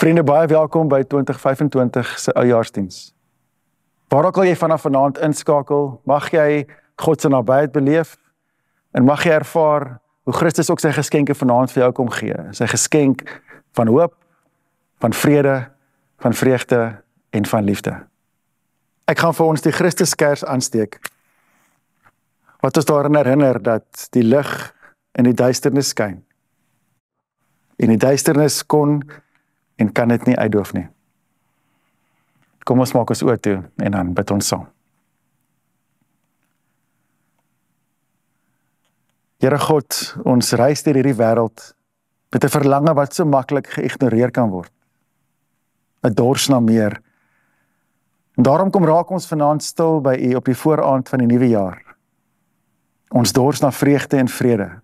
Vriende, baie welkom by 2025 se oujaarsdiens. Waar ook al jy vanaf vanaand inskakel, mag jy God se nabyheid beleef en mag jy ervaar hoe Christus ook sy geskenke vanaand vir jou kom gee. Sy geskenk van hoop, van vrede, van vreugde en van liefde. Ek gaan vir ons die Christuskers aansteek, wat ons daarin herinner dat die lig in die duisternis skyn. En die duisternis kon en kan dit nie uitdoof nie. Kom ons maak ons oë toe en dan bid ons saam. Here God, ons reis deur hierdie wêreld met 'n verlange wat so maklik geïgnoreer kan word. 'n Dors na meer. En daarom kom raak ons vanaand stil by U op die vooraand van die nuwe jaar. Ons dors na vreugde en vrede.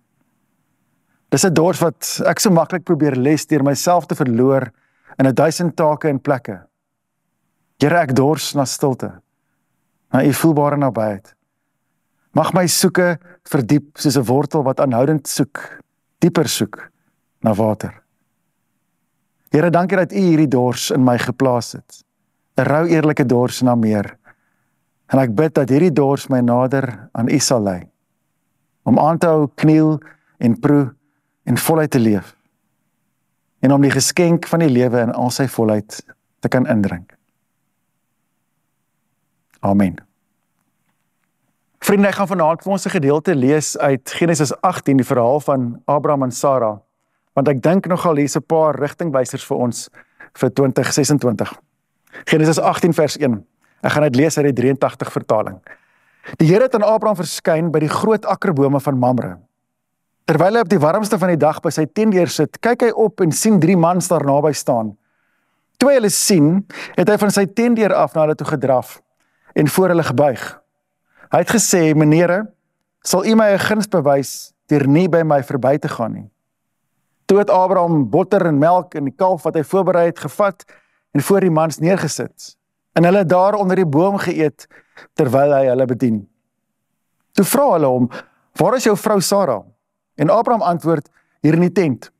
Dis 'n dors wat ek so maklik probeer les deur myself te verloor in 1000 take en plekke. Here, ek dors na stilte, na U voelbare nabyheid. Mag my soeke verdiep soos 'n wortel wat aanhoudend soek, dieper soek na water. Here, dankie dat U hierdie dors in my geplaas het. 'n Rou eerlike dors na meer. En ek bid dat hierdie dors my nader aan U sal lei. Om aan te hou, kniel en proe en voluit te leef. En om die geskenk van die lewe in al sy volheid te kan indrink. Amen. Vriende, ek gaan vanaand vir ons 'n gedeelte lees uit Genesis 18, die verhaal van Abraham en Sarah, want ek dink nogal hier's 'n paar rigtingwysers vir ons vir 2026. Genesis 18 vers 1. Ek gaan dit lees uit die 83 vertaling. Die Here het aan Abraham verskyn by die groot akkerbome van Mamre. Terwyl hy op die warmste van die dag by sy tentdeur sit, kyk hy op en sien 3 mans daar naby staan. Toe hy hulle sien, het hy van sy tentdeur af na hulle toe gedraf en voor hulle gebuig. Hy het gesê, menere, sal u my 'n guns bewys deur nie by my verby te gaan nie. Toe het Abraham botter en melk en die kalf wat hy voorberei het gevat en voor die mans neergesit. En hulle het daar onder die boom geëet terwyl hy hulle bedien. Toe vra hulle hom, waar is jou vrou Sarah? En Abraham antwoord, hier in die tent.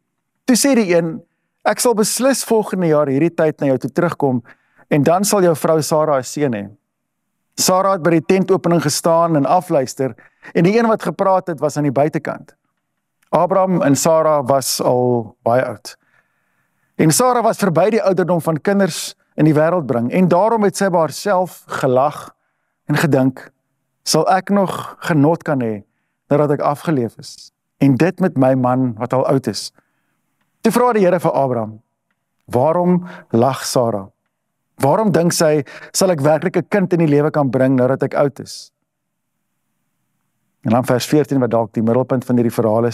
Toe sê die een, ek sal beslis volgende jaar hierdie tyd na jou toe terugkom en dan sal jou vrou Sarah 'n seun hê. Sarah het by die tentopening gestaan en afluister en die een wat gepraat het was aan die buitekant. Abraham en Sarah was al baie oud. En Sarah was verby die ouderdom van kinders in die wêreld bring en daarom het sy by haarself gelag en gedink, sal ek nog genot kan hê nadat ek afgeleef is en dit met my man wat al oud is. Toe vra die Here vir Abraham, waarom lag Sarah? Waarom dink sy, sal ek werklik 'n kind in die lewe kan bring nadat ek oud is? En dan vers 14 wat dalk die middelpunt van hierdie verhaal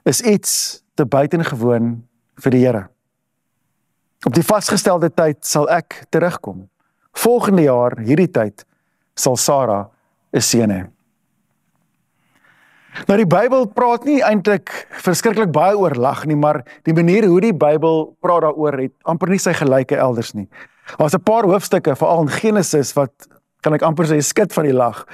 is iets te buitengewoon vir die Here. Op die vasgestelde tyd sal ek terugkom. Volgende jaar, hierdie tyd, sal Sarah 'n seun hê. Nou die Bybel praat nie eintlik verskriklik baie oor lag nie, maar die manier hoe die Bybel praat daaroor het amper nie sy gelyke elders nie. Daar's 'n paar hoofstukke, veral in Genesis, wat kan ek amper sê skit van die lag.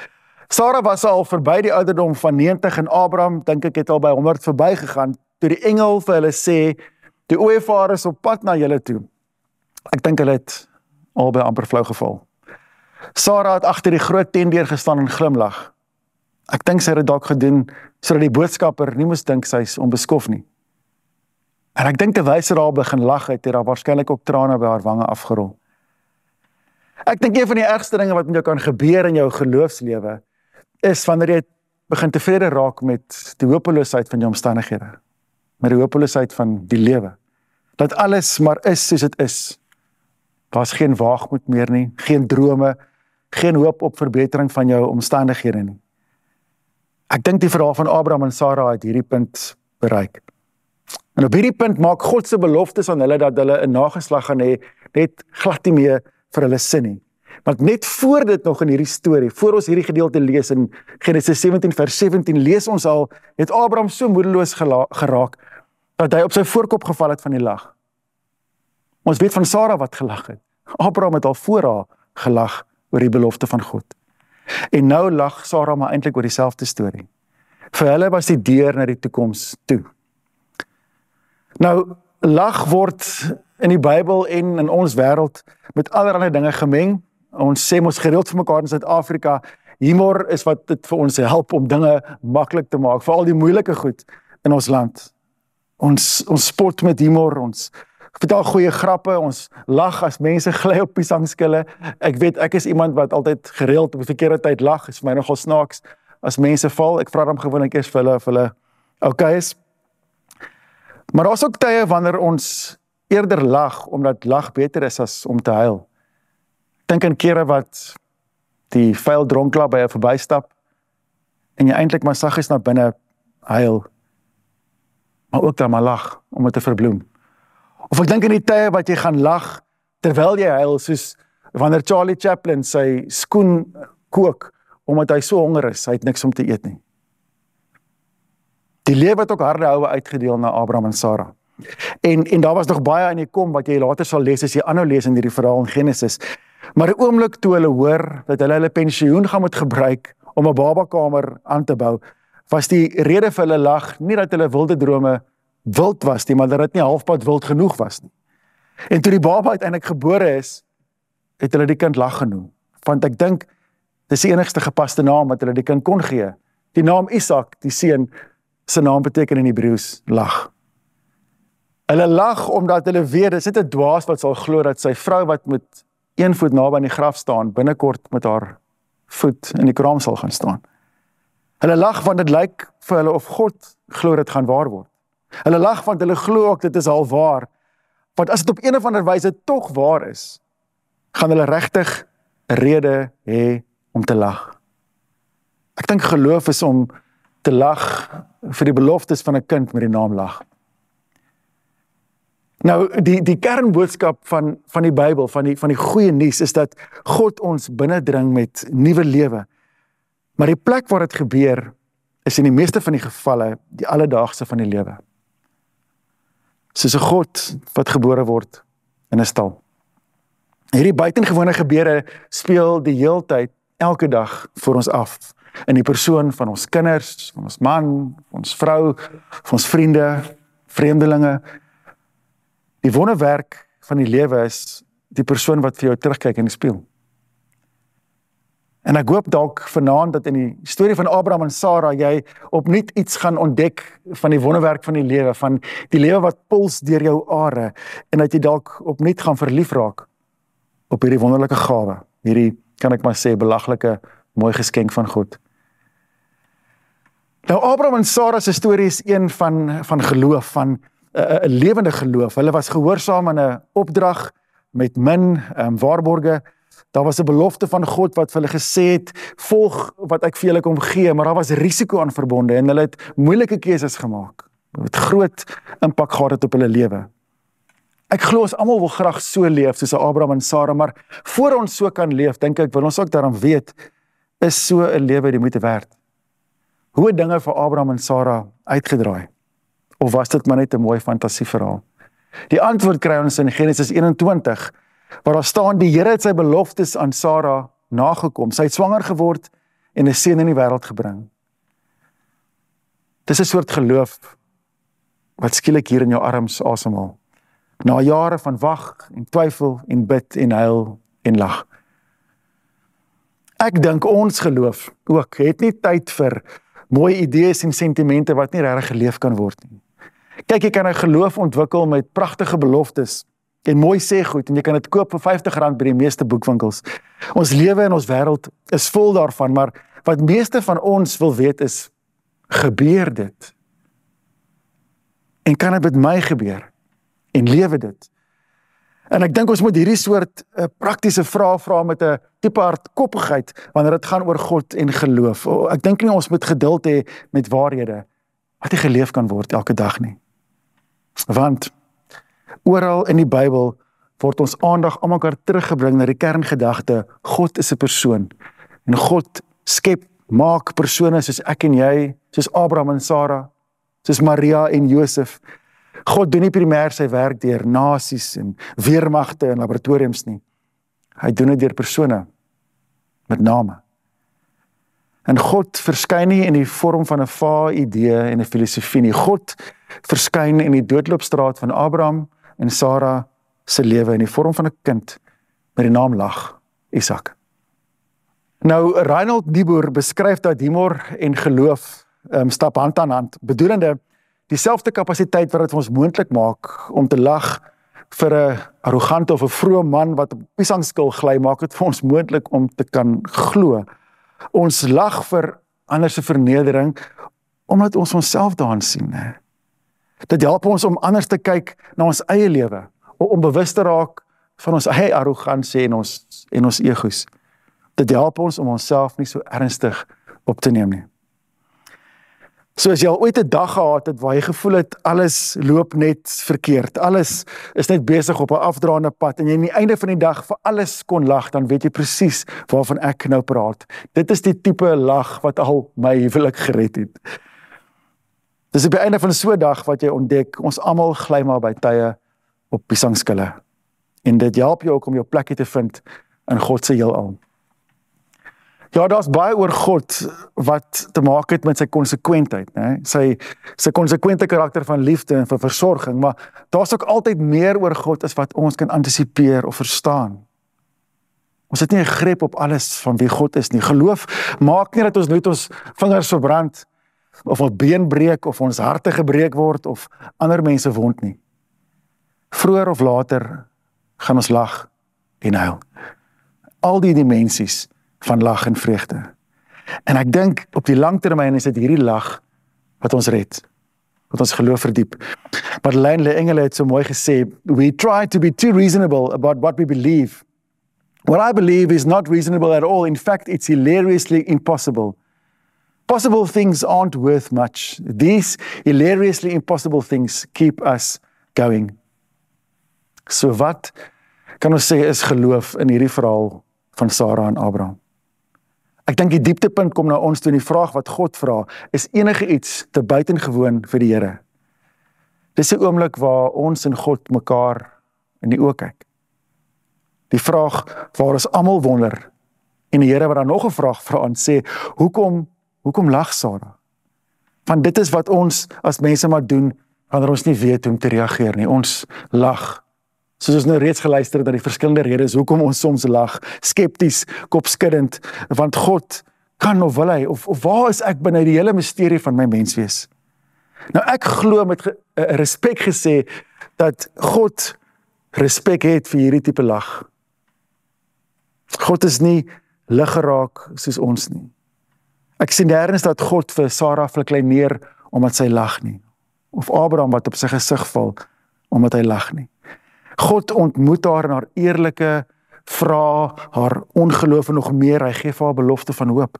Sarah was al verby die ouderdom van 90 en Abraham, dink ek, het al by 100 verbygegaan, toe die engel vir hulle sê, die ooievaar is op pad na julle toe. Ek dink hulle het albei amper flou geval. Sarah het agter die groot tentdeur gestaan en glimlag. Ek dink sy het dit dalk gedoen, sodat die boodskapper nie moes dink sy is onbeskof nie. En ek dink terwyl sy daar begin lag het daar waarskynlik ook trane by haar wange afgerol. Ek dink een van die ergste dinge wat met jou kan gebeur in jou geloofslewe, is wanneer jy begin tevrede raak met die hopeloosheid van jou omstandighede, met die hopeloosheid van die lewe. Dat alles maar is soos dit is. Daar's geen waagmoed meer nie, geen drome, geen hoop op verbetering van jou omstandighede nie. Ek dink die verhaal van Abraham en Sarah het hierdie punt bereik. En op hierdie punt maak God se beloftes aan hulle dat hulle 'n nageslag gaan hê, net glad nie meer vir hulle sin nie. Want net voor dit nog in hierdie storie, voor ons hierdie gedeelte lees in Genesis 17 vers 17, lees ons al, het Abraham so moedeloos geraak, dat hy op sy voorkop geval het van die lag. Ons weet van Sarah wat gelag het. Abraham het al voor haar gelag oor die belofte van God. En nou lag Sarah maar eintlik oor dieselfde storie. Vir hulle was die deur na die toekoms toe. Nou, lag word in die Bybel en in ons wêreld met allerlei dinge gemeng. Ons sê mos gereeld vir mekaar in Suid-Afrika, humor is wat dit vir ons help om dinge maklik te maak, veral die moeilike goed in ons land. Ons spot met humor, ons vertel goeie grappe, ons lag as mense gly op piesangskille. Ek weet, ek is iemand wat altyd gereeld op die verkeerde tyd lag, is vir my nogal snaaks. As mense val, ek vra dan gewoonlik eers vir hulle okay is. Maar daar's ook tye wanneer ons eerder lag, omdat lag beter is as om te huil. Dink aan kere wat die vuil dronklaap by jou verbystap, en jy eintlik maar saggies na binne huil, maar ook dan maar lag, om dit te verbloem. Of ek dink aan die tye wat jy gaan lag, terwyl jy huil, soos wanneer Charlie Chaplin sy skoen kook, omdat hy so honger is, hy het niks om te eet nie. Die lewe het ook harde houe uitgedeel na Abraham en Sarah. En daar was nog baie aan die kom, wat jy later sal lees, as jy aanhou lees in hierdie verhaal in Genesis. Maar die oomblik toe hulle hoor, dat hulle pensioen gaan moet gebruik, om 'n babakamer aan te bou, was die rede vir hulle lag, nie dat hulle wilde drome wild was nie, maar dat dit nie halfpad wild genoeg was nie. En toe die baba uiteindelik gebore is, het hulle die kind Lag genoem. Want ek dink, dis die enigste gepaste naam wat hulle die kind kon gee. Die naam Isak, die seun, sy naam beteken in Hebreëus lag. Hulle lag omdat hulle weet, dis net 'n dwaas wat sal glo dat sy vrou wat met een voet naby aan die graf staan, binnekort met haar voet in die kraam sal gaan staan. Hulle lag want dit lyk vir hulle of God glo dit gaan waar word. Hulle lag want hulle glo ook dit is al waar. Want as dit op een of ander wyse tog waar is, gaan hulle regtig 'n rede hê om te lag. Ek dink geloof is om te lag vir die beloftes van 'n kind met die naam Lag. Nou, die kernboodskap van die Bybel, van die goeie nuus, is dat God ons binnendring met nuwe lewe. Maar die plek waar dit gebeur, is in die meeste van die gevalle die alledaagse van die lewe. Soos 'n God wat gebore word in 'n stal. Hierdie buitengewone gebeure speel die heeltyd, elke dag voor ons af. In die persoon van ons kinders, van ons man, van ons vrou, van ons vriende, vreemdelinge. Die wonderwerk van die lewe is die persoon wat vir jou terugkyk in die spieël. En ek hoop dalk vanaand dat in die storie van Abraham en Sarah jy opnuut iets gaan ontdek van die wonderwerk van die lewe, van die lewe wat puls deur jou are, en dat jy dalk opnuut gaan verlief raak op hierdie wonderlike gawe, hierdie, kan ek maar sê, belaglike, mooi geskenk van God. Nou, Abraham en Sarah se storie is een van geloof, van 'n lewende geloof. Hulle was gehoorsaam aan 'n opdrag met min waarborge. Daar was 'n belofte van God wat vir hulle gesê het, volg wat ek vir julle kom gee, maar daar was risiko aan verbonde en hulle het moeilike keuses gemaak. Wat groot impak gehad het op hulle lewe. Ek glo ons almal wil graag so leef soos Abraham en Sarah, maar voor ons so kan leef, dink ek, wil ons ook daarom weet, is so 'n lewe die moeite werd. Hoe het dinge vir Abraham en Sarah uitgedraai? Of was dit maar net 'n mooi fantasieverhaal? Die antwoord kry ons in Genesis 21, waar daar staan, die Here het sy beloftes aan Sarah nagekom. Sy het swanger geword en 'n seun in die wêreld gebring. Dis 'n soort geloof wat skielik hier in jou arms asemhaal. Na jare van wag en twyfel en bid en huil en lag. Ek dink ons geloof ook het nie tyd vir mooi idees en sentimente wat nie regtig geleef kan word nie. Kyk, jy kan 'n geloof ontwikkel met pragtige beloftes en mooi sê goed, en jy kan dit koop vir R50 by die meeste boekwinkels. Ons lewe en ons wêreld is vol daarvan, maar wat meeste van ons wil weet is, gebeur dit? En kan dit met my gebeur? En lewe dit? En ek dink ons moet hierdie soort praktiese vrae vra met 'n tipe hardkoppigheid wanneer dit gaan oor God en geloof. Ek dink nie ons moet geduld hê met waarhede wat nie geleef kan word elke dag nie. Want oral in die Bybel word ons aandag aan mekaar teruggebring na die kerngedagte, God is 'n persoon. En God skep, maak persone soos ek en jy, soos Abraham en Sarah, soos Maria en Josef. God doen nie primêr sy werk deur nasies en weermagte en laboratoriums nie. Hy doen dit deur persone met name. En God verskyn nie in die vorm van 'n vae idee en 'n filosofie nie. God verskyn in die doodloopstraat van Abraham en Sarah se lewe in die vorm van 'n kind met die naam lag, Isak. Nou, Reinhold Niebuhr beskryf dat humor en geloof stap hand aan hand, bedoelende dieselfde kapasiteit wat dit vir ons moontlik maak om te lag vir 'n arrogante of 'n vroeë man wat op piesangskil gly, maak dit vir ons moontlik om te kan glo. Ons lag vir ander se vernedering, omdat ons onsself daarin sien. Ne? Dit help ons om anders te kyk na ons eie lewe, om bewus te raak van ons eie arrogansie en ons egos. Dit help ons om onsself nie so ernstig op te neem nie. So as jy al ooit 'n dag gehad het waar jy gevoel het, alles loop net verkeerd, alles is net besig op 'n afdraande pad, en jy aan die einde van die dag vir alles kon lag, dan weet jy presies waarvan ek nou praat. Dit is die tipe lag wat al my huwelik gered het. Dis op die einde van so 'n dag wat jy ontdek, ons almal gly maar by tye op piesangskille. En dit help jou ook om jou plekkie te vind in God se heelal. Ja, daar's baie oor God wat te maak het met sy konsekwentheid, né? Sy konsekwente karakter van liefde en van versorging, maar daar's ook altyd meer oor God as wat ons kan antisipeer of verstaan. Ons het nie 'n greep op alles van wie God is nie. Geloof maak nie dat ons net ons vingers verbrand, of ons been breek, of ons harte gebreek word, of ander mense wond nie. Vroeër of later gaan ons lag en huil. Al die dimensies van lag en vreugde. En ek dink op die langtermyn is dit hierdie lag wat ons red, wat ons geloof verdiep. Madeleine L'Engele het so mooi gesê, we try to be too reasonable about what we believe. What I believe is not reasonable at all. In fact, it's hilariously impossible. Possible things aren't worth much. These hilariously impossible things keep us going. So wat kan ons sê is geloof in hierdie verhaal van Sara en Abraham? Ek dink die dieptepunt kom na ons toe en die vraag wat God vra, is enige iets te buitengewoon vir die Here? Dis 'n oomblik waar ons en God mekaar in die oë kyk. Die vraag waar ons almal wonder, en die Here wat dan nog 'n vraag vra en sê, hoekom lag Sara? Want dit is wat ons as mense maar doen, wanneer ons nie weet hoe om te reageer nie. Ons lag. Soos ons nou reeds geluister het na die verskillende redes hoekom ons soms lag, skepties, kopskuddend, want God kan of wil hy, of waar is ek binne die hele misterie van my menswees? Nou ek glo met respek gesê, dat God respek het vir hierdie tipe lag. God is nie lig geraak soos ons nie. Ek sien nêrens dat God vir Sara verkleineer omdat sy lag nie, of Abraham wat op sy gesig val omdat hy lag nie. God ontmoet haar in haar eerlike vrae, haar ongeloof en nog meer, hy gee vir haar belofte van hoop.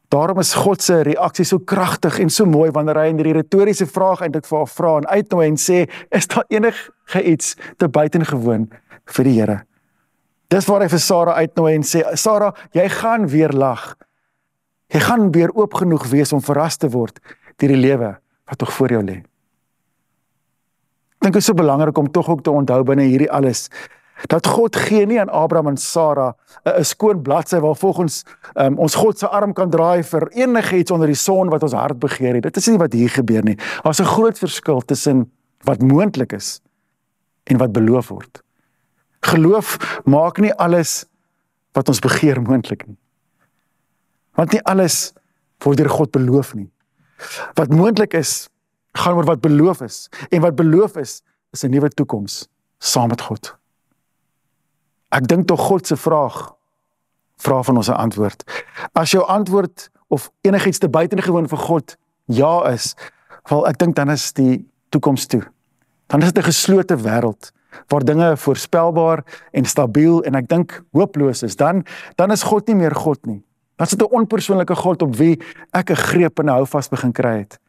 Daarom is God se reaksie so kragtig en so mooi wanneer hy in die retoriese vraag eintlik vir haar vra en uitnooi en sê, is daar enige iets te buitengewoon vir die Here? Dis waar hy vir Sara uitnooi en sê, Sara, jy gaan weer lag. Jy gaan weer oop genoeg wees om verras te word deur die lewe wat tog voor jou lê. Ek dink dit is so belangrik om tog ook te onthou binne hierdie alles, dat God gee nie aan Abraham en Sara 'n skoon bladsy waar volgens ons God se arm kan draai vir enige iets onder die son wat ons hart begeer het. Dit is nie wat hier gebeur nie. Daar's 'n groot verskil tussen wat moontlik is en wat beloof word. Geloof maak nie alles wat ons begeer moontlik nie. Want nie alles word deur God beloof nie. Wat moontlik is, gaan oor wat beloof is. En wat beloof is 'n nuwe toekoms saam met God. Ek dink tog God se vraag van ons 'n antwoord. As jou antwoord of enigiets te buitengewoon vir God ja is, wel ek dink dan is die toekoms toe. Dan is dit 'n geslote wêreld waar dinge voorspelbaar en stabiel en ek dink hooploos is. Dan is God nie meer God nie. Dan is dit 'n onpersoonlike God op wie ek 'n greep en 'n houvas begin kry het.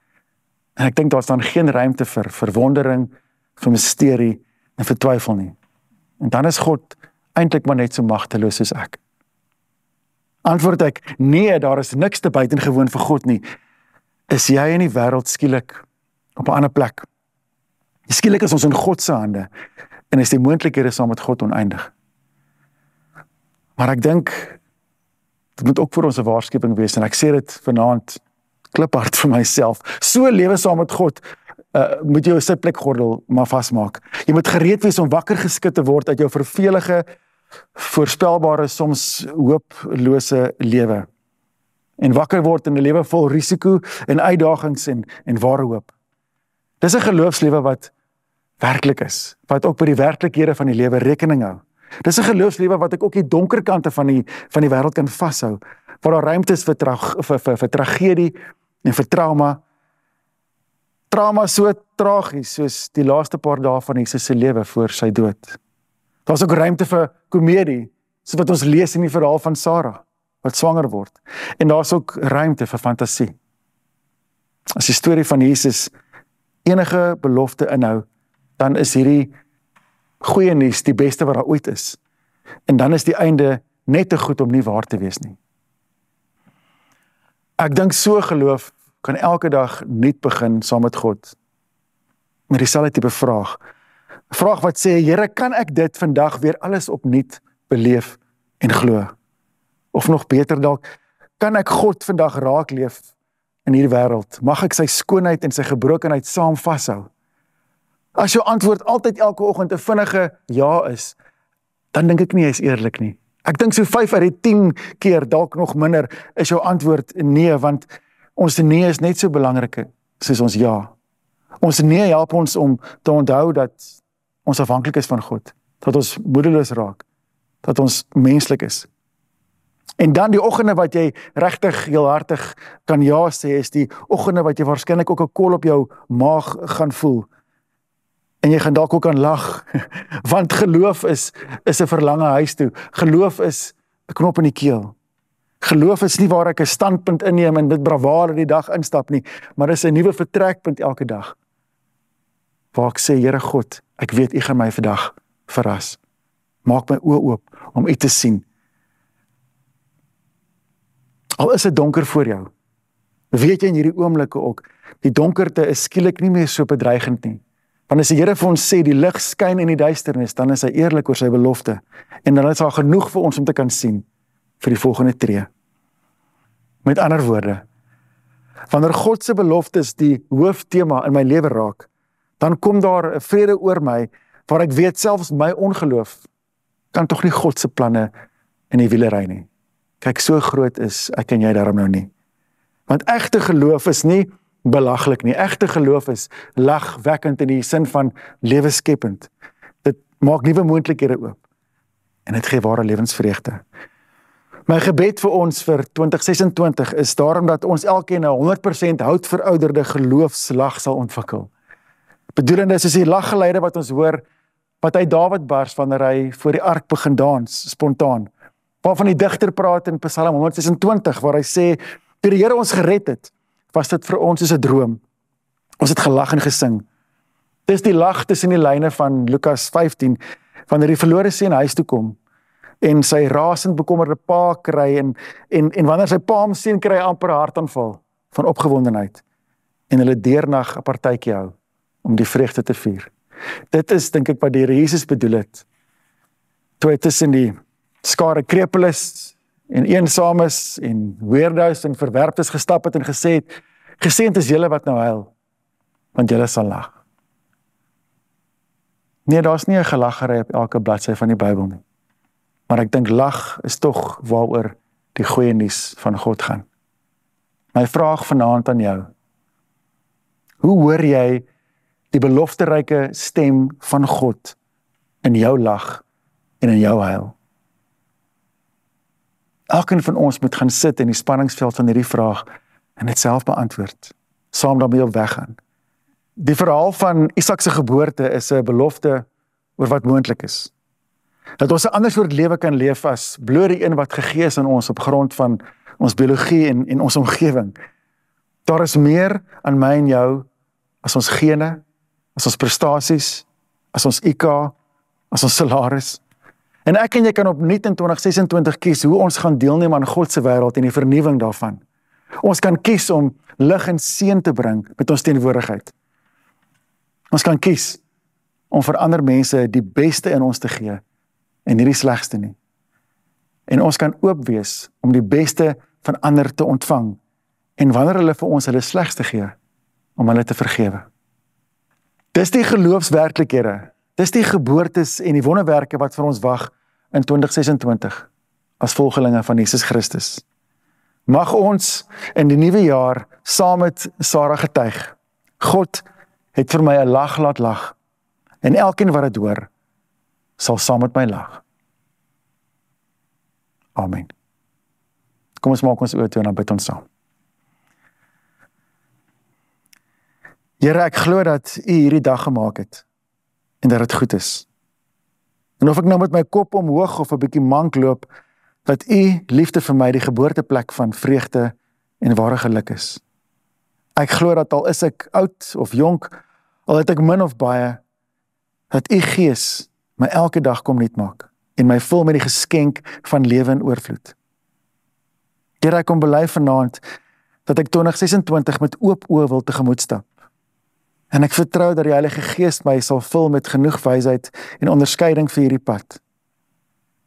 En ek dink daar's dan geen ruimte vir verwondering, vir misterie en vir twyfel nie. En dan is God eintlik maar net so magteloos soos ek. Antwoord ek, nee, daar is niks te buitengewoon vir God nie. Is jy in die wêreld skielik op 'n ander plek? Skielik is ons in God se hande en is die moontlikhede saam met God oneindig. Maar ek dink dit moet ook vir ons 'n waarskuwing wees en ek sê dit vanaand kliphard vir myself. So lewe saam met God moet jy jou sitplekgordel maar vasmaak. Jy moet gereed wees om wakker geskit te word uit jou vervelige, voorspelbare, soms hooplose lewe. En wakker word in 'n lewe vol risiko en uitdagings en ware hoop. Dis 'n geloofslewe wat werklik is, wat ook by die werklikhede van die lewe rekening hou. Dis 'n geloofslewe wat ek ook die donker kante van die wêreld kan vashou, waar daar ruimte is vir tragedie en vir trauma. Trauma so tragies soos die laaste paar dae van Jesus se lewe voor sy dood. Daar's ook ruimte vir komedie, soos wat ons lees in die verhaal van Sara, wat swanger word. En daar's ook ruimte vir fantasie. As die storie van Jesus enige belofte inhou, dan is hierdie goeie nuus die beste wat daar ooit is. En dan is die einde net te goed om nie waar te wees nie. Ek dink so geloof kan elke dag nuut begin saam met God. Met dieselfde tipe vraag. 'n Vraag wat sê, Here, kan ek dit vandag weer alles opnuut beleef en glo? Of nog beter dalk, kan ek God vandag raak leef in hierdie wêreld? Mag ek sy skoonheid en sy gebrokenheid saam vashou? As jou antwoord altyd elke oggend 'n vinnige ja is, dan dink ek nie jy is eerlik nie. Ek dink so 5 uit die 10 keer, dalk nog minder, is jou antwoord nee, want ons nee is net so belangrik soos ons ja. Ons nee help ons om te onthou dat ons afhanklik is van God, dat ons moedeloos raak, dat ons menslik is. En dan die oggende wat jy regtig heelhartig kan ja sê, is die oggende wat jy waarskynlik ook 'n kol op jou maag gaan voel. En jy gaan dalk ook aan lag, want geloof is 'n verlange huis toe. Geloof is 'n knop in die keel. Geloof is nie waar ek 'n standpunt inneem en dit bravade die dag instap nie, maar dis 'n nuwe vertrekpunt elke dag. Waar ek sê, Here God, ek weet U gaan my vandag verras. Maak my oë oop om U te sien. Al is dit donker voor jou, weet jy in hierdie oomblikke ook, die donkerte is skielik nie meer so bedreigend nie. Want as die Here vir ons sê, die lig skyn in die duisternis, dan is hy eerlik oor sy belofte. En dan is daar genoeg vir ons om te kan sien vir die volgende tree. Met ander woorde, wanneer God se beloftes die hooftema in my lewe raak, dan kom daar 'n vrede oor my, waar ek weet selfs my ongeloof kan tog nie God se planne in die wiele ry nie. Kyk, so groot is ek en jy daarom nou nie. Want egte geloof is nie belaglik nie. Egte geloof is lagwekkend in die sin van lewensskepend. Dit maak nuwe moontlikhede oop. En dit gee ware lewensvreugde. My gebed vir ons vir 2026 is daarom dat ons elkeen 'n 100% houtverouderde geloofslag sal ontwikkel. Bedoelende soos die laggeleide wat ons hoor, wat uit Dawid bars wanneer hy voor die ark begin dans, spontaan. Waarvan die digter praat in Psalm 126, waar hy sê, toe die Here ons gered het, was dit vir ons soos 'n droom. Ons het gelag en gesing. Dis die lag tussen die lyne van Lukas 15, wanneer die verlore seun huis toe kom, en sy rasend bekommerde pa kry, en wanneer sy pa hom sien, kry hy amper 'n hartaanval van opgewondenheid, en hulle deernag 'n partytjie hou, om die vreugde te vier. Dit is, dink ek, wat die Here Jesus bedoel het, toe hy tussen die skare krepeles, en eensames, en weirdos, en verwerptes gestap het, en gesê het, geseënd is julle wat nou huil, want julle sal lag. Nee, daar's nie 'n gelaggery op elke bladsy van die Bybel nie. Maar ek dink lag is tog waaroor die goeie nuus van God gaan. My vraag vanaand aan jou, hoe hoor jy die belofteryke stem van God in jou lag en in jou huil? Elkeen van ons moet gaan sit in die spanningsveld van hierdie vraag en dit self beantwoord, saam daarmee op weg gaan. Die verhaal van Isak se geboorte is 'n belofte oor wat moontlik is. Dat ons 'n ander soort lewe kan leef as bloot die een wat gegee is aan ons op grond van ons biologie en ons omgewing. Daar is meer aan my en jou as ons gene, as ons prestasies, as ons IQ, as ons salaris. En ek en jy kan opnuut in 2026 kies hoe ons gaan deelneem aan God se wêreld en die vernuwing daarvan. Ons kan kies om lig en seën te bring met ons teenwoordigheid. Ons kan kies om vir ander mense die beste in ons te gee en nie die slegste nie. En ons kan oop wees om die beste van ander te ontvang en wanneer hulle vir ons hulle slegste gee, om hulle te vergewe. Dis die geloofswerklikhede, dis die geboortes en die wonderwerke wat vir ons wag in 2026 as volgelinge van Jesus Christus. Mag ons in die nuwe jaar saam met Sarah getuig. God het vir my 'n lag laat lag en elkeen wat dit hoor, sal saam met my lag. Amen. Kom ons maak ons oë toe en dan bid ons saam. Here, ek glo dat U hierdie dag gemaak het en dat dit goed is. En of ek nou met my kop omhoog of 'n bietjie mank loop, dat U liefde vir my die geboorteplek van vreugde en ware geluk is. Ek glo dat al is ek oud of jonk, al het ek min of baie, dat U Gees my elke dag kom nuut maak en my vul met die geskenk van lewe en oorvloed. Here, ek kom bely vanaand dat ek 2026 met oop oë wil tegemoet stap. En ek vertrou dat die Heilige Gees my sal vul met genoeg wysheid en onderskeiding vir hierdie pad.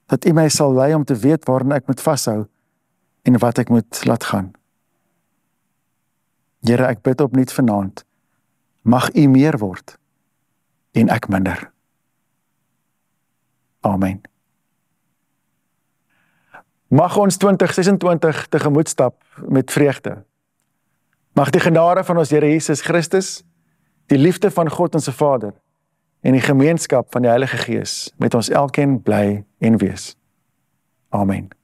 Dat U my sal lei om te weet waarin ek moet vashou en wat ek moet laat gaan. Here, ek bid opnuut vanaand, mag U meer word en ek minder. Amen. Mag ons 2026 tegemoet stap met vreugde. Mag die genade van ons Here Jesus Christus, die liefde van God ons Vader en die gemeenskap van die Heilige Gees met ons elkeen bly en wees. Amen.